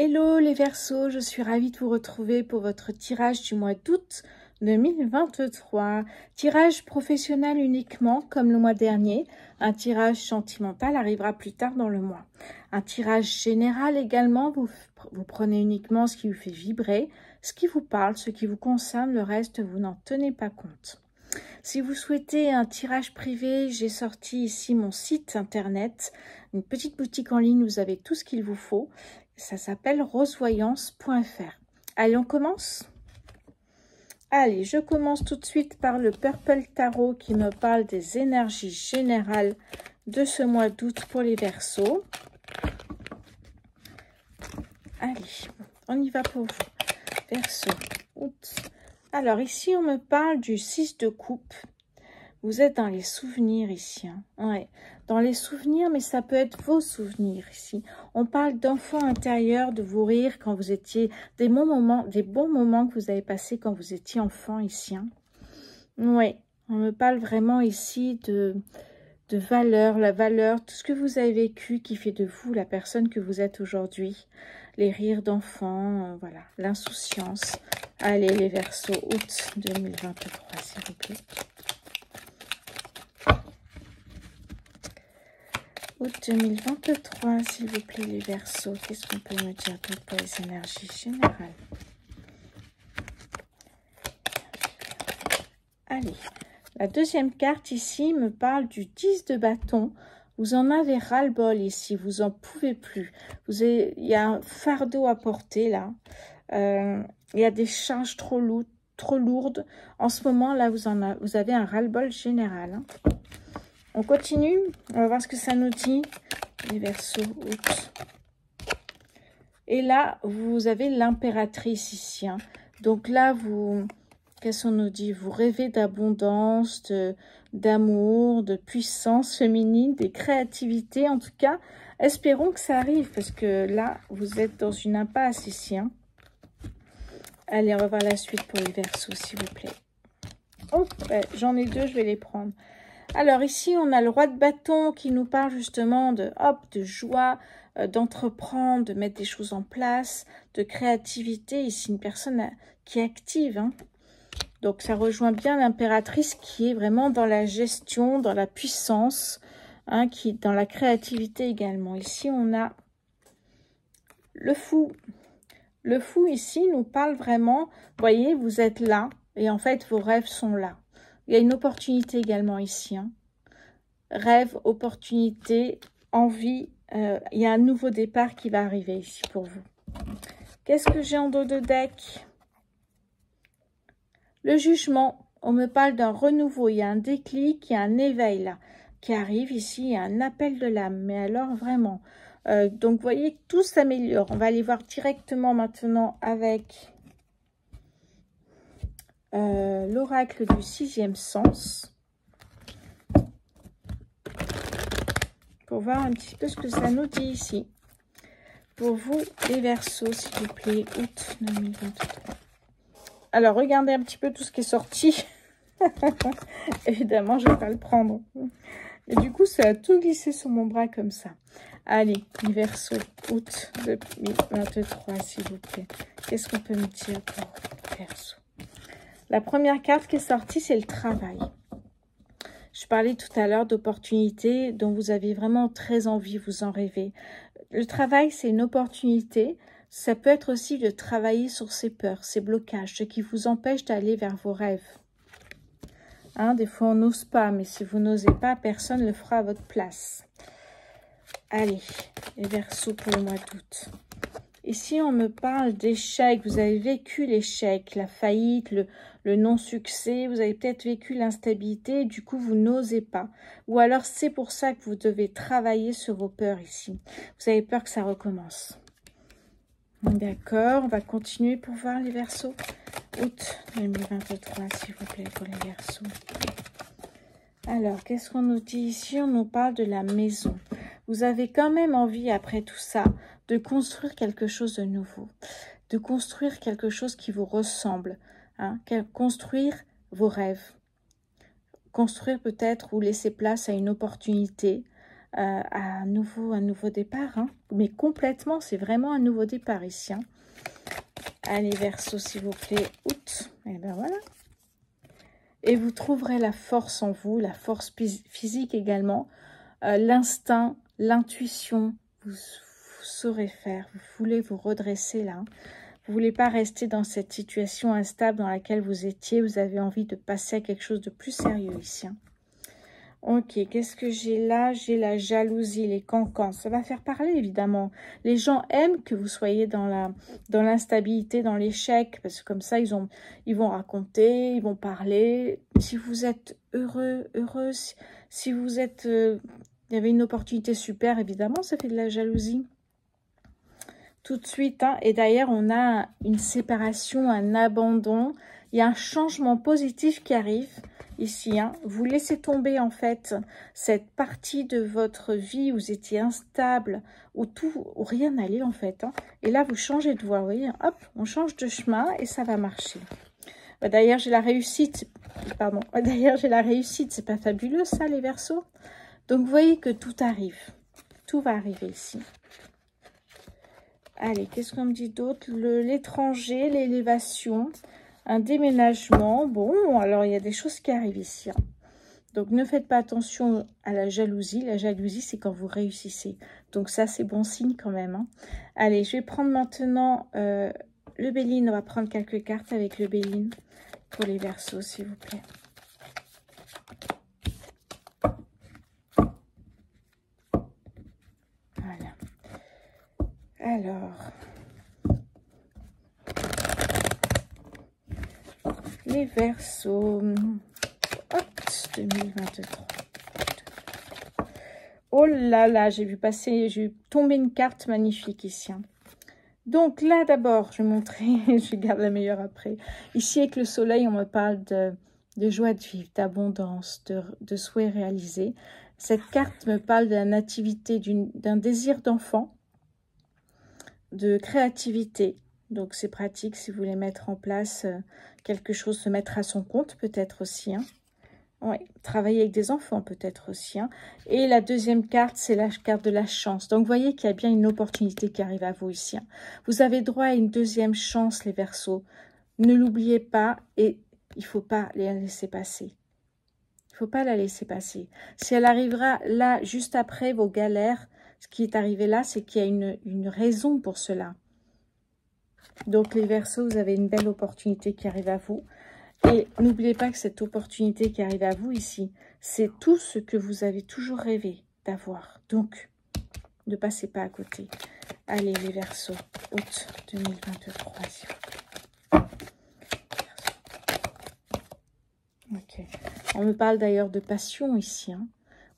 Hello les Verseaux, je suis ravie de vous retrouver pour votre tirage du mois d'août 2023. Tirage professionnel uniquement comme le mois dernier. Un tirage sentimental arrivera plus tard dans le mois. Un tirage général également, vous prenez uniquement ce qui vous fait vibrer, ce qui vous parle, ce qui vous concerne, le reste vous n'en tenez pas compte. Si vous souhaitez un tirage privé, j'ai sorti ici mon site internet, une petite boutique en ligne, vous avez tout ce qu'il vous faut. Ça s'appelle rosevoyance.fr. Allez, on commence? Allez, je commence tout de suite par le Purple Tarot qui me parle des énergies générales de ce mois d'août pour les Verseaux. Allez, on y va pour vous. Verseaux, août. Alors ici, on me parle du 6 de coupe. Vous êtes dans les souvenirs ici. Hein. Ouais, dans les souvenirs, mais ça peut être vos souvenirs ici. On parle d'enfants intérieurs, de vos rires quand vous étiez, des bons moments que vous avez passés quand vous étiez enfant ici. Hein. Oui, on me parle vraiment ici de valeur, la valeur, tout ce que vous avez vécu qui fait de vous la personne que vous êtes aujourd'hui. Les rires d'enfants, voilà, l'insouciance. Allez, les Verseaux, août 2023, s'il vous plaît. Août 2023, s'il vous plaît, les Verseaux. Qu'est-ce qu'on peut me dire pour les énergies générales? Allez, la deuxième carte ici me parle du 10 de bâton. Vous en avez ras-le-bol ici, vous en pouvez plus. Il y a un fardeau à porter là. Il y a des charges trop lourdes. En ce moment là, vous avez un ras-le-bol général. Hein. On continue, on va voir ce que ça nous dit, les Verseaux, août. Et là, vous avez l'impératrice ici. Hein. Donc là, qu'est-ce qu'on nous dit? Vous rêvez d'abondance, d'amour, de puissance féminine, des créativités. En tout cas, espérons que ça arrive, parce que là, vous êtes dans une impasse ici. Hein. Allez, on va voir la suite pour les Verseaux, s'il vous plaît. Oh, ouais, j'en ai deux, je vais les prendre. Alors ici, on a le roi de bâton qui nous parle justement de joie, d'entreprendre, de mettre des choses en place, de créativité. Ici, une personne qui est active. Hein. Donc, ça rejoint bien l'impératrice qui est vraiment dans la gestion, dans la puissance, hein, qui dans la créativité également. Ici, on a le fou. Le fou, ici, nous parle vraiment, vous voyez, vous êtes là et en fait, vos rêves sont là. Il y a une opportunité également ici. Hein. Rêve, opportunité, envie. Il y a un nouveau départ qui va arriver ici pour vous. Qu'est-ce que j'ai en dos de deck? Le jugement. On me parle d'un renouveau. Il y a un déclic, il y a un éveil là qui arrive ici. Il y a un appel de l'âme. Mais alors vraiment. Donc vous voyez, tout s'améliore. On va aller voir directement maintenant avec l'oracle du 6e sens. Pour voir un petit peu ce que ça nous dit ici. Pour vous, les Verseaux, s'il vous plaît, août 2023. Alors, regardez un petit peu tout ce qui est sorti. Évidemment, je ne vais pas le prendre. Et du coup, ça a tout glissé sur mon bras comme ça. Allez, les Verseaux, août 2023, s'il vous plaît. Qu'est-ce qu'on peut me dire pour les Verseaux? La première carte qui est sortie, c'est le travail. Je parlais tout à l'heure d'opportunités dont vous avez vraiment très envie, vous en rêvez. Le travail, c'est une opportunité. Ça peut être aussi de travailler sur ses peurs, ses blocages, ce qui vous empêche d'aller vers vos rêves. Hein, des fois, on n'ose pas, mais si vous n'osez pas, personne ne le fera à votre place. Allez, les Verseaux pour le mois d'août. Ici, on me parle d'échec. Vous avez vécu l'échec, la faillite, le non-succès. Vous avez peut-être vécu l'instabilité. Du coup, vous n'osez pas. Ou alors, c'est pour ça que vous devez travailler sur vos peurs ici. Vous avez peur que ça recommence. D'accord, on va continuer pour voir les Verseaux. Août 2023, s'il vous plaît, pour les Verseaux. Alors, qu'est-ce qu'on nous dit ici? On nous parle de la maison. Vous avez quand même envie, après tout ça, de construire quelque chose de nouveau, de construire quelque chose qui vous ressemble, hein, construire vos rêves, construire peut-être ou laisser place à une opportunité, à un nouveau départ. Hein. Mais complètement, c'est vraiment un nouveau départ ici. Hein. Allez, Verseau, s'il vous plaît, août. Et ben voilà. Et vous trouverez la force en vous, la force physique également, l'instinct, l'intuition. Vous saurez faire, vous voulez vous redresser là. Vous ne voulez pas rester dans cette situation instable dans laquelle vous étiez. Vous avez envie de passer à quelque chose de plus sérieux ici. Hein. Ok, qu'est-ce que j'ai là? J'ai la jalousie, les cancans. Ça va faire parler, évidemment. Les gens aiment que vous soyez dans l'instabilité, dans l'échec, parce que comme ça, ils vont raconter, ils vont parler. Si vous êtes heureuse, si vous êtes... il y avait une opportunité super, évidemment, ça fait de la jalousie. Tout de suite, hein. Et d'ailleurs, on a une séparation, un abandon. Il y a un changement positif qui arrive ici. Hein. Vous laissez tomber, en fait, cette partie de votre vie où vous étiez instable, où rien n'allait, en fait. Hein. Et là, vous changez de voie, vous voyez. Hop, on change de chemin et ça va marcher. D'ailleurs, j'ai la réussite. Pardon. D'ailleurs, j'ai la réussite. C'est pas fabuleux, ça, les Verseaux? Donc, vous voyez que tout arrive. Tout va arriver ici. Allez, qu'est-ce qu'on me dit d'autre? L'étranger, l'élévation, un déménagement. Bon, alors il y a des choses qui arrivent ici. Hein. Donc, ne faites pas attention à la jalousie. La jalousie, c'est quand vous réussissez. Donc, ça, c'est bon signe quand même. Hein. Allez, je vais prendre maintenant le Béline. On va prendre quelques cartes avec le Béline pour les Verseaux, s'il vous plaît. Voilà. Alors, les Verseaux, hop, 2023. Oh là là, j'ai vu tomber une carte magnifique ici. Hein. Donc là, d'abord, je vais montrer, je garde la meilleure après. Ici, avec le soleil, on me parle de joie de vivre, d'abondance, de souhaits réalisés. Cette carte me parle de la nativité, d'un désir d'enfant, de créativité. Donc, c'est pratique si vous voulez mettre en place quelque chose, se mettre à son compte peut-être aussi. Hein. Oui, travailler avec des enfants peut-être aussi. Hein. Et la deuxième carte, c'est la carte de la chance. Donc, vous voyez qu'il y a bien une opportunité qui arrive à vous ici. Hein. Vous avez droit à une deuxième chance, les Verseaux. Ne l'oubliez pas et il ne faut pas la laisser passer. Il ne faut pas la laisser passer. Si elle arrivera là, juste après vos galères, ce qui est arrivé là, c'est qu'il y a une raison pour cela. Donc, les Verseaux, vous avez une belle opportunité qui arrive à vous. Et n'oubliez pas que cette opportunité qui arrive à vous ici, c'est tout ce que vous avez toujours rêvé d'avoir. Donc, ne passez pas à côté. Allez, les Verseaux, août 2023, s'il vous plaît. Ok. On me parle d'ailleurs de passion ici. Hein.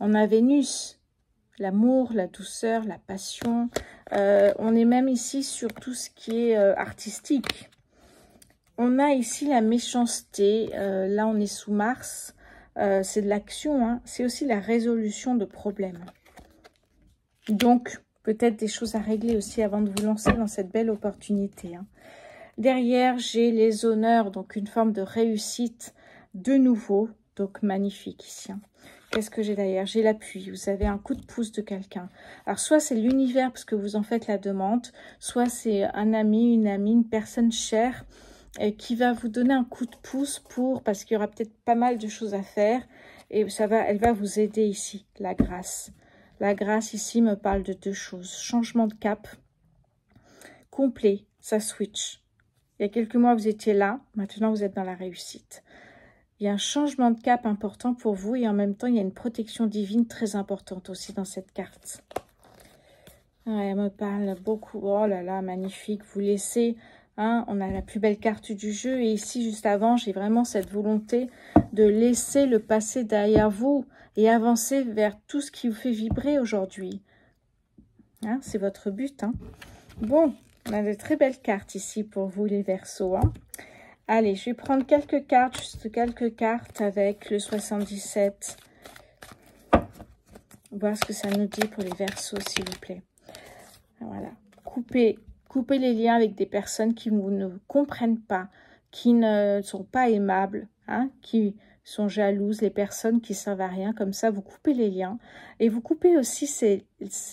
On a Vénus, l'amour, la douceur, la passion. On est même ici sur tout ce qui est artistique. On a ici la méchanceté. Là, on est sous Mars. C'est de l'action. Hein. C'est aussi la résolution de problèmes. Donc, peut-être des choses à régler aussi avant de vous lancer dans cette belle opportunité. Hein. Derrière, j'ai les honneurs, donc une forme de réussite de nouveau. Donc, magnifique ici. Hein. Qu'est-ce que j'ai derrière? J'ai l'appui. Vous avez un coup de pouce de quelqu'un. Alors, soit c'est l'univers parce que vous en faites la demande, soit c'est un ami, une personne chère qui va vous donner un coup de pouce parce qu'il y aura peut-être pas mal de choses à faire. Et elle va vous aider ici, la grâce. La grâce ici me parle de deux choses. Changement de cap complet, ça switch. Il y a quelques mois, vous étiez là. Maintenant, vous êtes dans la réussite. Il y a un changement de cap important pour vous et en même temps, il y a une protection divine très importante aussi dans cette carte. Ouais, elle me parle beaucoup. Oh là là, magnifique. Vous laissez, hein, on a la plus belle carte du jeu. Et ici, juste avant, j'ai vraiment cette volonté de laisser le passé derrière vous et avancer vers tout ce qui vous fait vibrer aujourd'hui. Hein, c'est votre but. Hein. Bon, on a de très belles cartes ici pour vous, les Verseaux. Hein. Allez, je vais prendre quelques cartes, juste quelques cartes avec le 77. Voir ce que ça nous dit pour les Verseaux, s'il vous plaît. Voilà. Coupez les liens avec des personnes qui ne vous comprennent pas, qui ne sont pas aimables, hein, qui sont jalouses, les personnes qui servent à rien, comme ça, vous coupez les liens. Et vous coupez aussi, c'est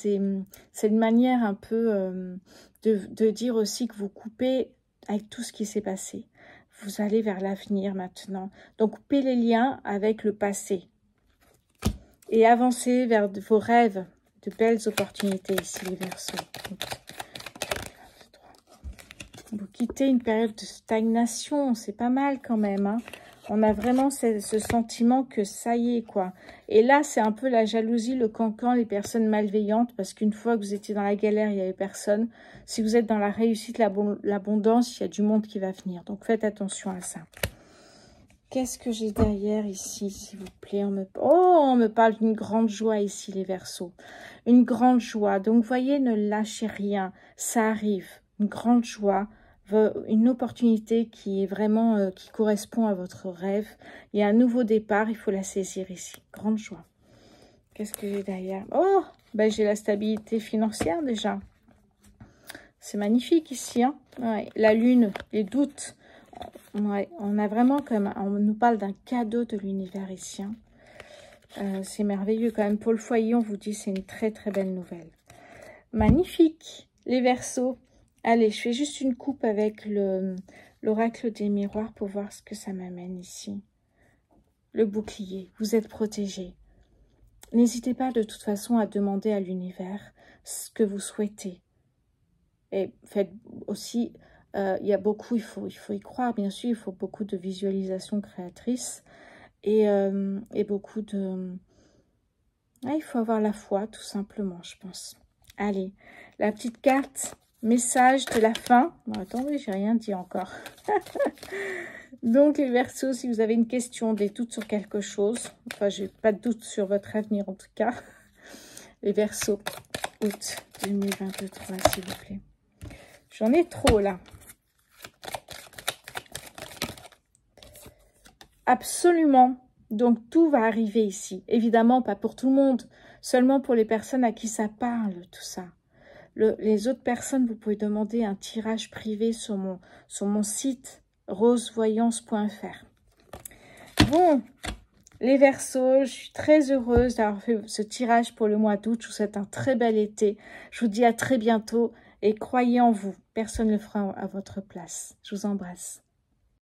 une manière un peu de dire aussi que vous coupez avec tout ce qui s'est passé. Vous allez vers l'avenir maintenant. Donc, coupez les liens avec le passé. Et avancez vers vos rêves, de belles opportunités ici, les Verseaux. Vous quittez une période de stagnation, c'est pas mal quand même, hein. On a vraiment ce sentiment que ça y est, quoi. Et là, c'est un peu la jalousie, le cancan, les personnes malveillantes, parce qu'une fois que vous étiez dans la galère, il n'y avait personne. Si vous êtes dans la réussite, l'abondance, il y a du monde qui va venir. Donc, faites attention à ça. Qu'est-ce que j'ai derrière ici, s'il vous plaît? On me parle d'une grande joie ici, les Verseaux. Une grande joie. Donc, voyez, ne lâchez rien. Ça arrive. Une grande joie. Une opportunité qui est vraiment qui correspond à votre rêve. Il y a un nouveau départ, il faut la saisir ici. Grande joie. Qu'est-ce que j'ai derrière? Oh, ben j'ai la stabilité financière déjà. C'est magnifique ici, hein. Ouais, la lune, les doutes. Ouais, on a vraiment comme on nous parle d'un cadeau de l'univers ici, hein. C'est merveilleux quand même. Pour le foyer, on vous dit c'est une très très belle nouvelle. Magnifique, les Verseaux. Allez, je fais juste une coupe avec l'oracle des miroirs pour voir ce que ça m'amène ici. Le bouclier, vous êtes protégé. N'hésitez pas de toute façon à demander à l'univers ce que vous souhaitez. Et faites aussi, il y a beaucoup, il faut y croire, bien sûr, il faut beaucoup de visualisation créatrice et beaucoup de... il faut avoir la foi, tout simplement, je pense. Allez, la petite carte... Message de la fin. Bon, attendez, j'ai rien dit encore. Donc, les Verseaux, si vous avez une question, des doutes sur quelque chose, enfin, j'ai pas de doute sur votre avenir en tout cas. Les Verseaux, août 2023, s'il vous plaît. J'en ai trop là. Absolument. Donc, tout va arriver ici. Évidemment, pas pour tout le monde, seulement pour les personnes à qui ça parle, tout ça. Les autres personnes, vous pouvez demander un tirage privé sur mon site rosevoyance.fr. Bon, les Verseaux, je suis très heureuse d'avoir fait ce tirage pour le mois d'août. Je vous souhaite un très bel été. Je vous dis à très bientôt et croyez en vous. Personne ne le fera à votre place. Je vous embrasse.